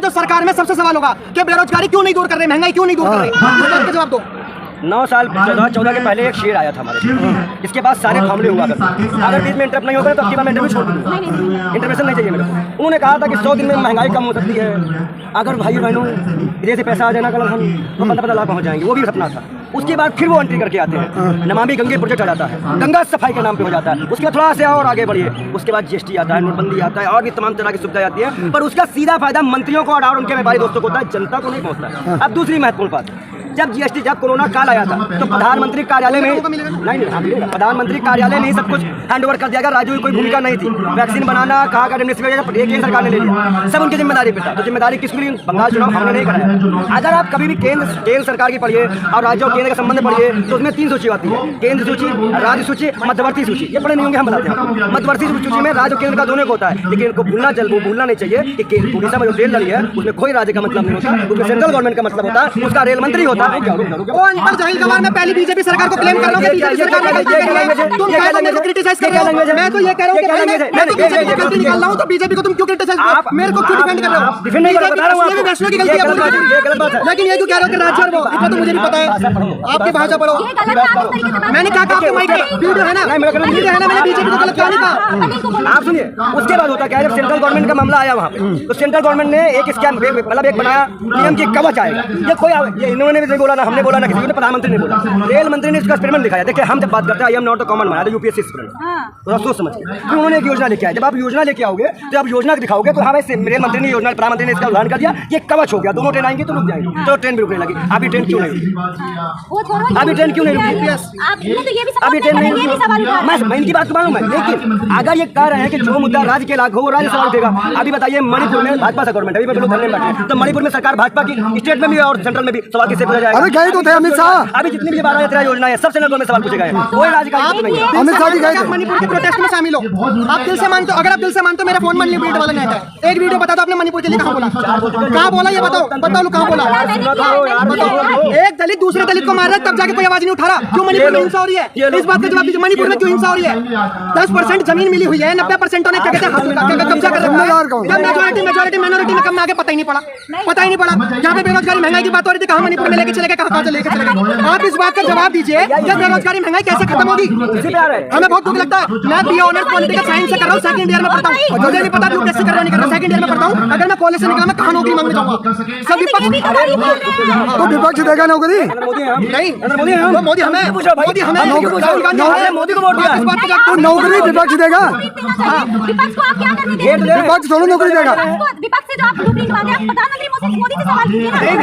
जो सरकार में सबसे सवाल होगा कि बेरोजगारी क्यों नहीं दूर कर रहे, महंगाई क्यों नहीं दूर कर रहे, इस बात का जवाब दो। 9 साल 14 के पहले एक शेर आया था हमारे, इसके बाद सारे मामले हुआ करते। अगर बीच में इंटरप्ट नहीं होगा तो अब मैं इंटरव्यू छोड़ दूँगा, इंटरवेंशन नहीं चाहिए मेरे को। उन्होंने कहा था कि 100 दिन में महंगाई कम हो सकती है, अगर भाई बहनों इधर से पैसा आ जाना कल हम तो 15 लाख पहुँच जाएंगे, वो भी सपना था। उसके बाद फिर वो एंट्री करके आते हैं, नमामि गंगे प्रोजेक्ट आ जाता है, गंगा सफाई के नाम पे हो जाता है। उसके बाद थोड़ा से और आगे बढ़िए, उसके बाद जीएसटी आता है, नोटबंदी आता है और भी तमाम तरह की सुविधाएं आती है, पर उसका सीधा फायदा मंत्रियों को और उनके व्यापारी दोस्तों को होता है, जनता को नहीं पहुंचता है। अब दूसरी महत्वपूर्ण बात, जब कोरोना काल आया था तो प्रधानमंत्री कार्यालय में नहीं, प्रधानमंत्री कार्यालय में ही सब कुछ हैंडओवर कर दिया गया, राज्यों की कोई भूमिका नहीं थी। वैक्सीन बनाना कहा का केंद्र सरकार ने ले लिया, सब उनकी जिम्मेदारी पे था। तो जिम्मेदारी किसकी ली? बंगाल चुनाव हमने नहीं कराया। अगर आप कभी भी केंद्र सरकार की पढ़िए और राज्यों केंद्र का संबंध पढ़िए तो उसमें 3 सूची आती है, केंद्र सूची, राज्य सूची, मध्यवर्ती सूची। ये पढ़े नहीं होंगे, हम बताते हैं। मध्यवर्ती सूची में राज्य और केंद्र का दोनों को होता है, लेकिन इनको भूलना नहीं चाहिए कि उड़ीसा में जो रेल लड़ी है उसमें कोई राज्य का मतलब नहीं होता, उसमें सेंट्रल गवर्नमेंट का मतलब होता है, उसका रेल मंत्री होता है। अनपढ़ जाहिल गवार मैं पहली बीजेपी सरकार को क्लेम कर रहा हूं कि बीजेपी सरकार ने गलती की है। तुम मेरे को क्रिटिसाइज कर रहे हो, मैं तो ये कह रहा हूं कि मैं तो बीजेपी की गलती निकाल रहा हूं, तो बीजेपी को तुम क्यों क्रिटिसाइज कर रहे हो? मेरे को क्यों डिफेंड कर रहे हो? डिफेंड नहीं कर रहा हूं, वैष्णो की गलती है, लेकिन ये क्यों कह रहे हो कि राज्य और वो, इतना तो मुझे भी पता है। आपकी भाषा पढ़ो, मैंने कहा आपके माइक पे वीडियो है ना, मैंने बीजेपी को गलत नहीं कहा। आप सुनिए, उसके बाद होता क्या है, जब सेंट्रल गवर्नमेंट का मामला आया वहाँ पे, तो सेंट्रल गवर्नमेंट ने एक स्कैम मतलब एक बनाया नियम की कवच आएगा। ये कोई इन्होंने भी नहीं बोला, ना हमने बोला, ना किसी ने, प्रधानमंत्री ने बोला, रेल मंत्री ने इसका एक्सपेरिमेंट दिखाया। देखिए हम जब बात करते हैं I am not the common man, UPSC experiment, थोड़ा सोच समझ के फिर उन्होंने एक योजना लेके आए। जब आप योजना लेके आओगे तो आप योजना दिखाओगे तो हाँ भाई रेल मंत्री ने योजना, प्रधानमंत्री ने इसका उदाहरण कर दिया, ये कवच हो गया, दोनों ट्रेन आएंगे तो रुक जाएंगे, तो ट्रेन भी रुकने लगी। अभी ट्रेन क्यों नहीं, अभी ट्रेन क्यों नहीं रुकी? अभी ट्रेन नहीं रुकी, मैं इनकी बात मालूम है। लेकिन अगर ये कह रहे हैं कि जो मुद्दा राज्य के लाख हो वो राज्य सवाल उठेगा। अभी बताइए मणिपुर में भाजपा का गवर्नमेंट, अभी लोग धरने में बैठे हैं, तो मणिपुर में सरकार भाजपा की, स्टेट में भी और सेंट्रल में भी सवाल किससे पूछा जाएगा? अरे गए तो थे अमित शाह, अभी जितनी भी 12 योजना है सब सेंट्रल गवर्नमेंट सवाल पूछे गए, कोई राज्य का नहीं है। अमित शाह जी गए थे मणिपुर के प्रोटेस्ट में शामिल हो, आप दिल से मानते हो? अगर आप दिल से मानते हो, मेरा फोन मणिपुर वाले ने आता है, एक वीडियो बता दो आपने मणिपुर के लिए कहाँ बोला, कहाँ बोला ये बताओ, बताओ कहाँ बोला? एक दलित दूसरे दलित को मार रहा है तब जाके कोई आवाज नहीं उठा रहा, क्यों मणिपुर में हिंसा हो रही है? इस बात का जवाब दीजिए, मणिपुर में क्यों हिंसा हो रही है? 10% जमीन मिली हुई है, 90% ने कब्जा कर रखा है, मेजोरिटी माइनॉरिटी में कम आगे पता ही नहीं पड़ा, यहाँ पे बेरोजगारी महंगाई की बात हो रही थी, कहाँ मणिपुर में लेके चले गए, कहाँ लेके चले गए? आप इस बात का जवाब दीजिए, जब बेरोजगारी महंगाई कैसे खत्म होगी? हमें बहुत दुख लगता है। मैं बीए ऑनर्स पॉलिटिकल साइंस से कर रहा हूँ, सेकंड ईयर में पढ़ता हूँ, मुझे नहीं पता यूपीएससी कर रहा नहीं कर रहा, सेकंड ईयर में पढ़ता हूँ। अगर मैं कॉलेज से निकला मैं कहाँ नौकरी मांगने जाऊंगा? सब विपक्ष, तो विपक्ष देगा नौकरी नहीं, मोदी हमें, मोदी को वोट दिया, तो नौकरी विपक्ष देगा, विपक्ष को आप क्या करने देंगे? विपक्ष दोनों नौकरी देगा। विपक्ष से जो आप ब्लूप्रिंट मांगे, आप प्रधानमंत्री मोदी से सवाल कीजिए ना। नहीं,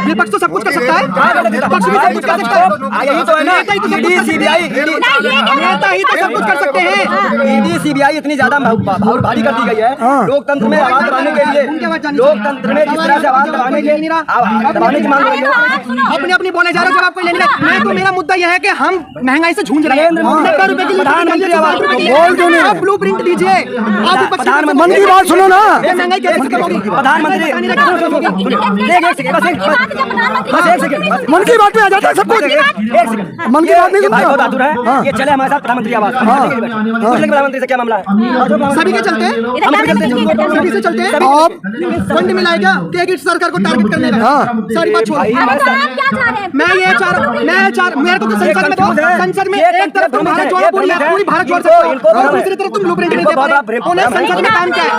विपक्ष तो सब कुछ कर सकता है, विपक्ष भी सब कुछ कर सकता है, यही तो है ना, ईडी सीबीआई, नेता ही तो सब कुछ कर सकते हैं। ईडी सीबीआई इतनी ज्यादा भारी कर दी गई है लोकतंत्र में आवाज दबाने के लिए, लोकतंत्र में जिस तरह से आवाज दबाने की मांग रही है, अपने अपनी बोले जा रहे हो, जब आपको लेने का। मैं तो मेरा मुद्दा यह है कि हम महंगाई से जूझ रहे हैं, 90 रुपए की प्रधानमंत्री आवाज बोल क्यों नहीं? आप ब्लूप्रिंट दीजिए, आप प्रधानमंत्री मन की बात सुनो ना, महंगाई कैसे खत्म होगी? प्रधानमंत्री मन की बात पे आ जाता है सब कुछ, मन की बात नहीं सुनता। ये चले हमारे साथ प्रधानमंत्री आवास, प्रधानमंत्री से क्या मामला है? सभी के चलते सभी से चलते हैं। आप फंड मिला क्या कि सरकार को टारगेट करने का? सारी बात छोड़ो, मैं ये चाह रहा हूँ, मेरे को तो संसद में एक तरफ तुम भारत जोड़ो, पूरी भारत जोड़ सकते हो, और दूसरी तरफ तुम ब्लूप्रिंट नहीं दे पा रहे। उन्हें संसद में काम क्या है?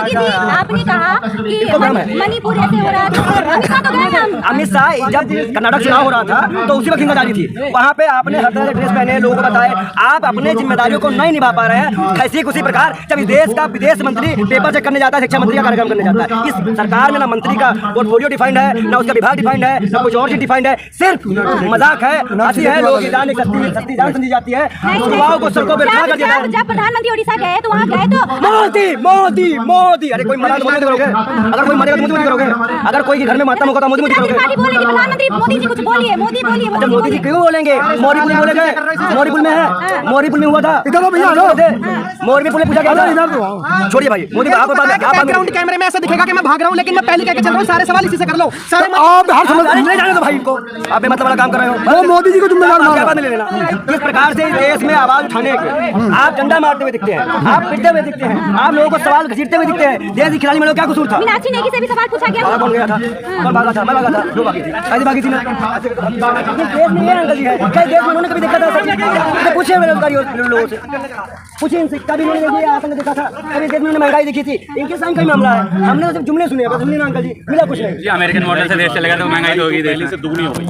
आपने कहा कि मणिपुर ऐसे हो रहा था, अमित शाह जब कर्नाटक चुनाव हो रहा था तो उसी वक्त हिंसा जारी थी, वहाँ पे आपने हर तरह के ड्रेस पहने, लोगों को बताए, आप अपने जिम्मेदारियों को नहीं निभा पा रहे हैं। ऐसी उसी प्रकार जब इस देश का विदेश मंत्री पेपर चेक करने जाता है, शिक्षा मंत्री का कार्यक्रम करने जाता है, इस सरकार में ना मंत्री का पोर्टफोलियो डिफाइंड है, ना उसका विभाग डिफाइंड है, ना कुछ और चीज डिफाइंड है, सिर्फ मजाक है, हंसी है, लोगों की जान सस्ती जान समझी जाती है, युवाओं को सड़कों पर खड़ा कर दिया है। जब प्रधानमंत्री उड़ीसा गए तो वहाँ गए तो मोदी मोदी मोदी, अरे कोई मरा तो मोदी करोगे, अगर कोई मरेगा तो मोदी करोगे, अगर कोई के घर में मातम होगा तो मोदी करोगे। प्रधानमंत्री मोदी जी कुछ बोलिए, मोदी बोलिए, अच्छा मोदी जी क्यों बोलेंगे? मोरीपुल में बोले गए, मोरीपुल में है, मोरीपुल में हुआ था। इधर हो भैया, लो। मोरीपुल में पूछा गया था। इधर तो आओ। छोड़िए भाई, मोदी आप बैकग्राउंड कैमरे में ऐसा दिखेगा कि मैं भाग रहा हूँ, लेकिन मैं पहले कह के चल रहा हूँ, सारे सवाल इसी से कर लो। सारे आप हर समझ नहीं जाने दो भाई इनको, आप बेमतलब वाला काम कर रहे हो। वो मोदी जी को जिम्मेदार क्या मानो। बात नहीं लेना। किस प्रकार से इस देश में आवाज उठाने के आप डंडा मारते हुए दिखते हैं, आप पिटते हुए दिखते हैं, आप लोगों को सवाल घसीटते हुए दिखते हैं। देश की खिलाड़ी में क्या कसूर था? मीनाक्षी नेगी से भी सवाल पूछा गया। कौन गया था? कौन भागा था? मैं भागा था। दो भागी थी, ऐसी भागी थी ना। देश में ये अंकल जी है, क्या देश में उन्होंने कभी देखा था? पूछे बेरोजगारी लोगों से, पूछे इनसे, कभी उन्होंने आतंक देखा था? कभी देश में उन्होंने महंगाई देखी थी? इनके साथ कई मामला है, हमने तो सिर्फ जुमले सुने, सुनिए ना अंकल जी, मिला कुछ नहीं। जी अमेरिकन मॉडल से देश चलेगा तो महंगाई तो होगी, दिल्ली से दुगनी हो गई।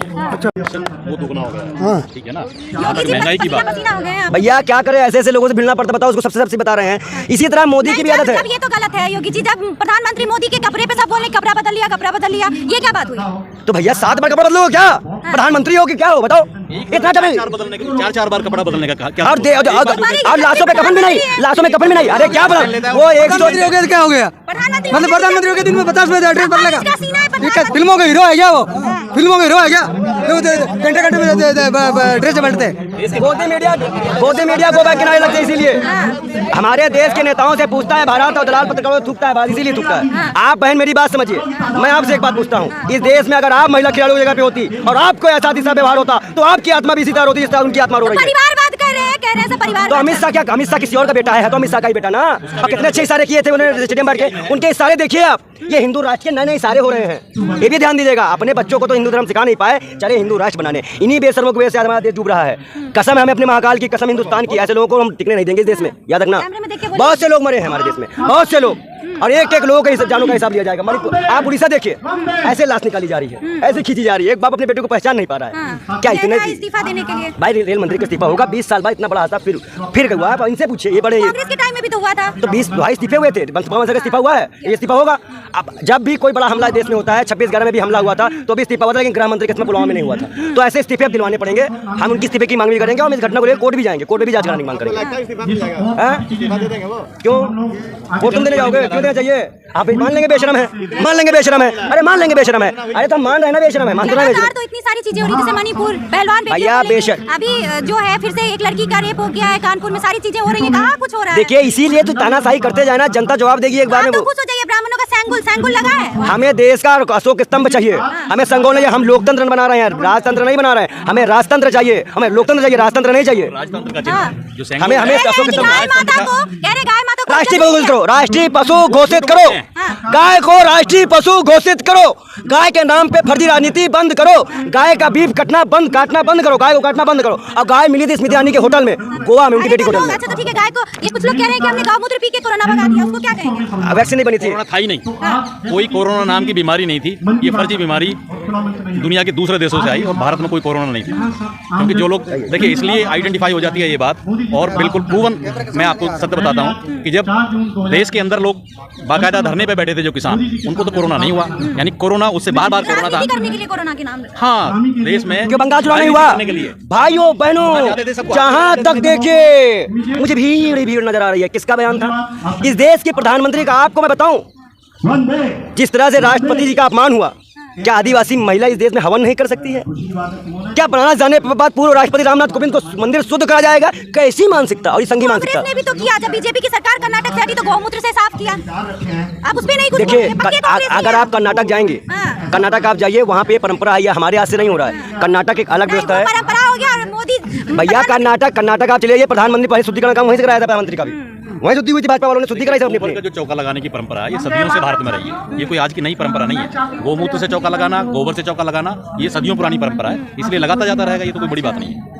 वो दुगना हो गया, ठीक है ना। योगी जी महंगाई की बात पसीना हो गए हैं। भैया क्या करे, ऐसे ऐसे लोगों से भिड़ना पड़ता, बताओ उसको सबसे सबसे बता रहे हैं। इसी तरह मोदी की भी आदत है। जब ये तो गलत है योगी जी, जब प्रधानमंत्री मोदी के कपड़े पे सब बोले कपड़ा बदल लिया, कपड़ा बदल लिया, ये क्या बात हुई? तो भैया 7 बार कपड़ा बदलो क्या? प्रधानमंत्री हो कि क्या हो बताओ? इतना चले चार बार कपड़ा बदलने का क्या? और लाशों पे कफन भी नहीं, लाशों में कफन भी नहीं। अरे क्या बता वो एक प्रधानमंत्री हो गया तो क्या हो गया? मतलब प्रधानमंत्री हो गया दिन में 50 ड्रेस बदलेगा? फिल्मों का हीरो है क्या वो? फिल्मों का हीरो है क्या? घंटे घंटे में ड्रेस बदलते। गोदी मीडिया को बैक किनारे लगते, इसीलिए हमारे देश के नेताओं से पूछता है भारत और दलाल पत्रकारों थूकता है बात, इसीलिए थूकता है। आप बहन मेरी बात समझिए, मैं आपसे एक बात पूछता हूँ, इस देश में अगर आप महिला खिलाड़ियों की जगह पे होती और आपको ऐसा दिशा व्यवहार होता तो आपकी आत्मा भी इसी तरह होती जिस तरह उनकी आत्मा रो रही है। परिवार बात कर रहे हैं, कह रहे हैं सब परिवार। तो अमित शाह क्या, अमित शाह किसी और का बेटा है? तो अमित शाह का ही बेटा ना। और कितने अच्छे इशारे किए थे उन्होंने स्टेडियम बैठ के, उनके इशारे देखिए आप। ये हिंदू राष्ट्र के नए नए इशारे हो रहे हैं, ये भी ध्यान दीजिएगा। अपने बच्चों को तो हिंदू धर्म सिखा नहीं पाए, चले हिंदू राष्ट्र बनाने। इन्हीं बेशर्मों की वजह से हमारा देश डूब रहा है। कसम है हमें अपने महाकाल की, कसम हिंदुस्तान की, ऐसे लोगों को हम टिकने नहीं देंगे इस देश में, याद रखना। बहुत से लोग मरे हैं हमारे देश में, बहुत से लोग, और एक एक लोगों के जानों का हिसाब लिया जाएगा। आप उड़ीसा देखिए, ऐसे लाश निकाली जा रही है, ऐसे खींची जा रही है। एक बाप अपने बेटे को पहचान नहीं पा रहा है। क्या इतने इस्तीफा देने के लिए भाई रेल मंत्री का इस्तीफा होगा 20 साल बाद, इतना बड़ा हादसा फिर हुआ है। इनसे पूछिए, ये बड़े कांग्रेस के टाइम में भी तो हुआ था। तो 20 भाई इस्तीफे हुए थे, का इस्तीफा हुआ है, ये इस्तीफा होगा। अब जब भी कोई बड़ा हमला देश में होता है, 26/11 में भी हमला हुआ था तो भी इस्तीफा हुआ था, लेकिन गृह मंत्री के समय पुलवामा में नहीं हुआ था। तो ऐसे इस्तीफे अब दिलवाने पड़ेंगे। हम उनकी इस्तीफे की मांग भी करेंगे और इस घटना को लेकर कोर्ट भी जाएंगे, कोर्ट में भी जांच कराने की मांग करेंगे। क्यों कोर्ट तुम देने जाओगे? क्यों देना चाहिए? आप मान लेंगे बेशरम है, मान लेंगे बेशरम है, अरे मान लेंगे बेशरम है। अरे तो मान रहे ना बेशरम है, मान रहे हैं। तो इतनी सारी चीजें हो रही, जैसे मणिपुर पहलवान भैया बेशक अभी जो है फिर से एक लड़की का रेप हो गया है कानपुर में, सारी चीजें हो रही है, कहाँ कुछ हो रहा है? देखिए इसीलिए तो तानाशाही करते जाना, जनता जवाब देगी एक बार में। तो खुश हो जाइए, ब्राह्मणों का सैंगुल लगा है। हमें देश का अशोक स्तंभ चाहिए, हमें संगोल नहीं, हम लोकतंत्र बना रहे हैं, राजतंत्र नहीं बना रहे हैं। हमें राजतंत्र चाहिए, हमें लोकतंत्र चाहिए, राजतंत्र नहीं चाहिए। हमें अशोक स्तंभ, राष्ट्रीय पशु घोषित करो, राष्ट्रीय पशु घोषित करो, गाय को राष्ट्रीय पशु घोषित करो, गाय के नाम पे फर्जी राजनीति बंद करो, गाय का बीफ काटना बंद करो, गाय को काटना बंद करो। और गाय मिली थी स्मृति ईरानी के होटल में, गोवा में, उनकी बेटी होटल में। अच्छा तो ठीक है, गाय को ये कुछ लोग कह रहे हैं कि हमने गौमूत्र पी के कोरोना भगा दिया, उसको क्या कहेंगे? वैक्सीन नहीं बनी थी, कोरोना था ही नहीं, कोई कोरोना नाम की बीमारी नहीं थी। ये फर्जी बीमारी दुनिया के दूसरे देशों से आई और भारत में कोई कोरोना नहीं था। क्योंकि जो लोग देखिए, इसलिए आइडेंटिफाई हो जाती है ये बात, और बिल्कुल प्रूवन। मैं आपको सत्य बताता हूँ कि जब देश के अंदर लोग बाकायदा धरने पे बैठे थे जो किसान, उनको तो कोरोना नहीं हुआ। यानी कोरोना उससे बार कोरोना था करने के लिए कोरोना के नाम। हाँ, देश में क्यों बंगाल चुनाव नहीं हुआ? भाइयों बहनों, जहाँ तक देखिए मुझे भीड़ नजर आ रही है। किसका बयान था? इस देश के प्रधानमंत्री का। आपको मैं बताऊं, जिस तरह से राष्ट्रपति जी का अपमान हुआ, क्या आदिवासी महिला इस देश में हवन नहीं कर सकती है? क्या बनारस जाने के बाद पूर्व राष्ट्रपति रामनाथ कोविंद को मंदिर शुद्ध करा जाएगा? कैसी मानसिकता और संघी मानसिकता। कांग्रेस ने भी तो किया, जब बीजेपी की सरकार कर्नाटक से हटी तो गौमूत्र से साफ किया। आप उस पे नहीं कुछ देखिए, अगर आप कर्नाटक जाएंगे, कर्नाटक आप जाइए, वहाँ पे परंपरा है, हमारे यहाँ से नहीं हो रहा है। कर्नाटक एक अलग व्यवस्था है, परंपरा हो गया। मोदी भैया कर्नाटक आप चलिए, प्रधानमंत्री पहले शुद्धिकरण काम वहीं से कराया था, प्रधानमंत्री का भी वहीं शुद्धि हुई थी, भाजपा वालों ने शुद्धि कराई अपनी। जो चौका लगाने की परंपरा है, ये सदियों से भारत में रही है। ये कोई आज की नई परंपरा नहीं है। गोमूत्र से चौका लगाना, गोबर से चौका लगाना, ये सदियों पुरानी परंपरा है, इसलिए लगाता जाता रहेगा। ये तो कोई बड़ी बात नहीं है,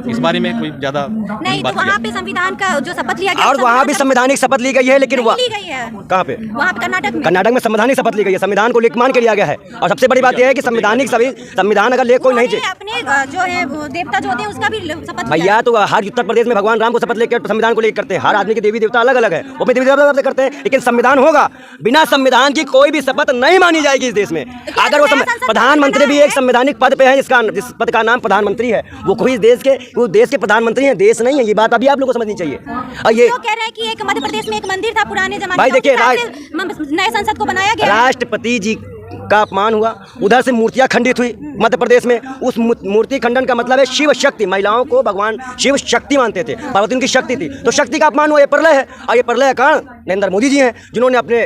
इस बारे में कोई ज्यादा नहीं। तो वहाँ पे संविधान का जो शपथ लिया गया, और वहाँ भी संवैधानिक शपथ ली गई है, लेकिन कहाँ पे? वहाँ पे कर्नाटक में संवैधानिक शपथ ली गई है, संविधान को लेख मान के लिया गया है। और सबसे बड़ी बात यह है कि संविधान अगर लेख कोई नहीं चाहिए, अपने जो है देवता जो होते हैं उसका भी शपथ भैया। तो हर उत्तर प्रदेश में भगवान राम को शपथ लेकर संविधान को लेकर करते हैं। हर आदमी के देवी देवता अलग अलग है, वो अपने देवी देवता से करते हैं, लेकिन संविधान होगा। बिना संविधान की कोई भी शपथ नहीं मानी जाएगी इस देश में। अगर वो प्रधानमंत्री भी एक संवैधानिक पद पे है, जिस पद का नाम प्रधानमंत्री है, वो कोई देश के प्रधानमंत्री हैं, देश नहीं है। ये बात अभी आप लोगों को समझनी चाहिए। और ये कह रहे हैं कि एक मध्य प्रदेश में एक मंदिर था पुराने जमाने भाई देखिए, नए संसद को बनाया गया। राष्ट्रपति जी का अपमान हुआ, उधर से मूर्तियां खंडित हुई मध्य प्रदेश में। उस मूर्ति खंडन का मतलब है शिव शक्ति, महिलाओं को भगवान शिव शक्ति मानते थे, पार्वती उनकी शक्ति थी, तो शक्ति का अपमान हुआ। ये प्रलय है, और ये प्रलय का कारण नरेंद्र मोदी जी हैं, जिन्होंने अपने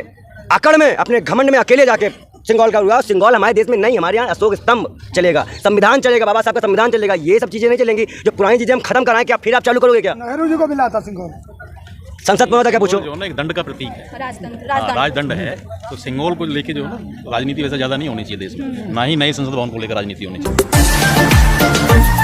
अकड़ में, अपने घमंड में अकेले जाके सिंगौल का हुआ। सिंगौल हमारे देश में नहीं, हमारे यहाँ अशोक स्तंभ चलेगा, संविधान चलेगा, बाबा साहब का संविधान चलेगा। ये सब चीज़ें नहीं चलेंगी, जो पुरानी चीज़ें हम खत्म कराएं, क्या फिर आप चालू करोगे क्या? नेहरू जी को मिला था सिंगौल, संसद में होता क्या पूछो? जो है ना एक दंड का प्रतीक है, राजदंड राजदंड है। तो सिंगोल को लेके जो है ना राजनीति वैसे ज़्यादा नहीं होनी चाहिए देश में, ना ही नए संसद भवन को लेकर राजनीति होनी चाहिए।